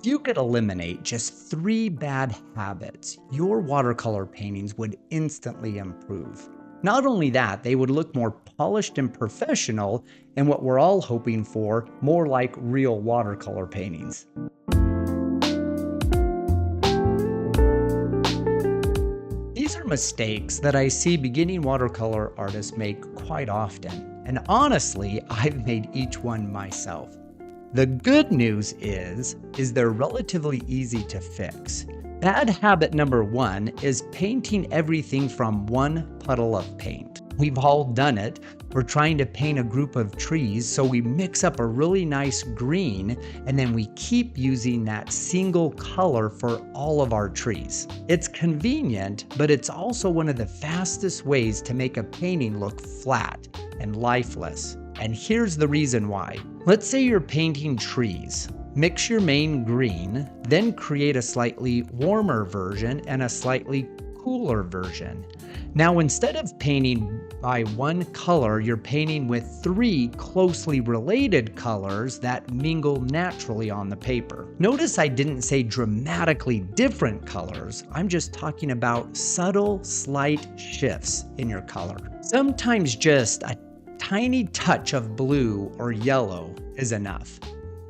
If you could eliminate just 3 bad habits, your watercolor paintings would instantly improve. Not only that, they would look more polished and professional, and what we're all hoping for, more like real watercolor paintings. These are mistakes that I see beginning watercolor artists make quite often, and honestly, I've made each one myself. The good news is they're relatively easy to fix. Bad habit number 1 is painting everything from one puddle of paint. We've all done it. We're trying to paint a group of trees, so we mix up a really nice green, and then we keep using that single color for all of our trees. It's convenient, but it's also one of the fastest ways to make a painting look flat and lifeless. And here's the reason why. Let's say you're painting trees. Mix your main green, then create a slightly warmer version and a slightly cooler version. Now, instead of painting by one color, you're painting with 3 closely related colors that mingle naturally on the paper. Notice I didn't say dramatically different colors. I'm just talking about subtle, slight shifts in your color. Sometimes just a tiny touch of blue or yellow is enough.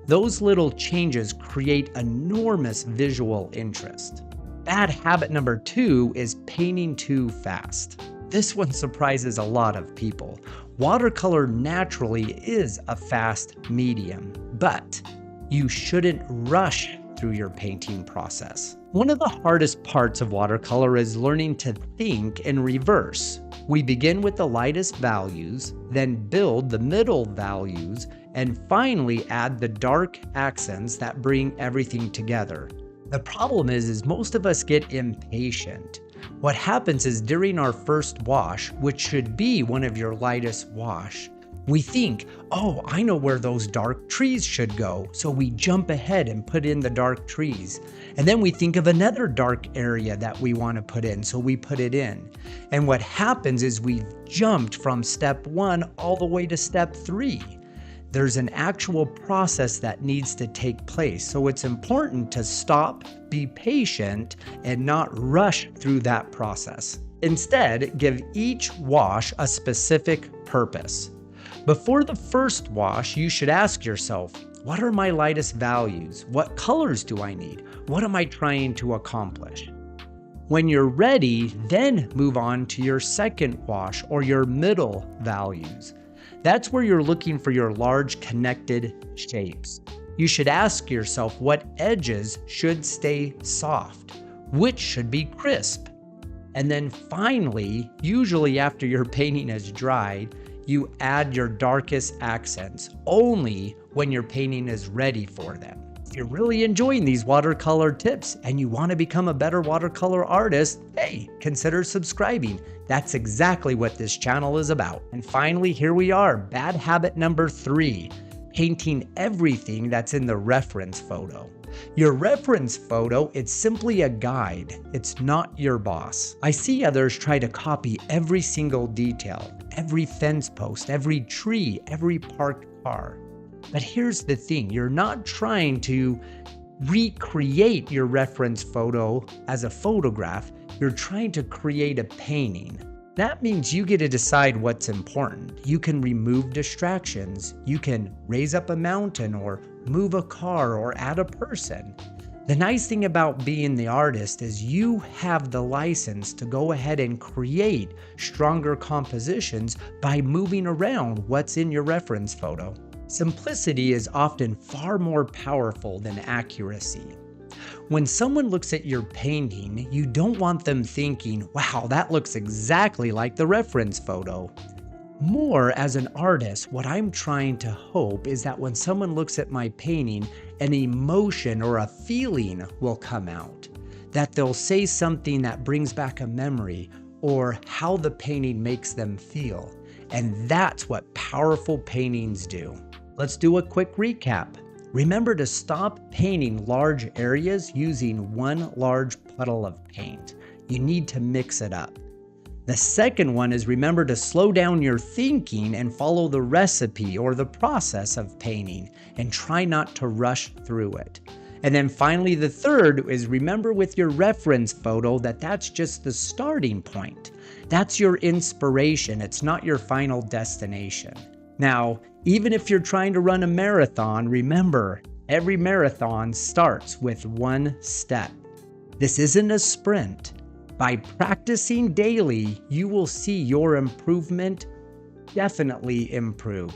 Those little changes create enormous visual interest. Bad habit number 2 is painting too fast. This one surprises a lot of people. Watercolor naturally is a fast medium, but you shouldn't rush through your painting process. One of the hardest parts of watercolor is learning to think in reverse. We begin with the lightest values, then build the middle values, and finally add the dark accents that bring everything together. The problem is most of us get impatient. What happens is during our first wash, which should be one of your lightest wash, we think, oh, I know where those dark trees should go. So we jump ahead and put in the dark trees. And then we think of another dark area that we want to put in. So we put it in. And what happens is we've jumped from step 1 all the way to step 3. There's an actual process that needs to take place. So it's important to stop, be patient, and not rush through that process. Instead, give each wash a specific purpose. Before the first wash, you should ask yourself, what are my lightest values? What colors do I need? What am I trying to accomplish? When you're ready, then move on to your second wash or your middle values. That's where you're looking for your large connected shapes. You should ask yourself what edges should stay soft, which should be crisp. And then finally, usually after your painting is dried, you add your darkest accents only when your painting is ready for them. If you're really enjoying these watercolor tips and you want to become a better watercolor artist, hey, consider subscribing. That's exactly what this channel is about. And finally, here we are, bad habit number 3, painting everything that's in the reference photo. Your reference photo, it's simply a guide. It's not your boss. I see others try to copy every single detail, every fence post, every tree, every parked car. But here's the thing, you're not trying to recreate your reference photo as a photograph, you're trying to create a painting. That means you get to decide what's important. You can remove distractions, you can raise up a mountain or move a car or add a person. The nice thing about being the artist is you have the license to go ahead and create stronger compositions by moving around what's in your reference photo. Simplicity is often far more powerful than accuracy. When someone looks at your painting, you don't want them thinking, wow, that looks exactly like the reference photo. More as an artist, what I'm trying to hope is that when someone looks at my painting, an emotion or a feeling will come out. That they'll say something that brings back a memory or how the painting makes them feel. And that's what powerful paintings do. Let's do a quick recap. Remember to stop painting large areas using one large puddle of paint. You need to mix it up. The second one is remember to slow down your thinking and follow the recipe or the process of painting and try not to rush through it. And then finally, the third is remember with your reference photo that that's just the starting point. That's your inspiration. It's not your final destination. Now, even if you're trying to run a marathon, remember, every marathon starts with one step. This isn't a sprint. By practicing daily, you will see your improvement definitely improve.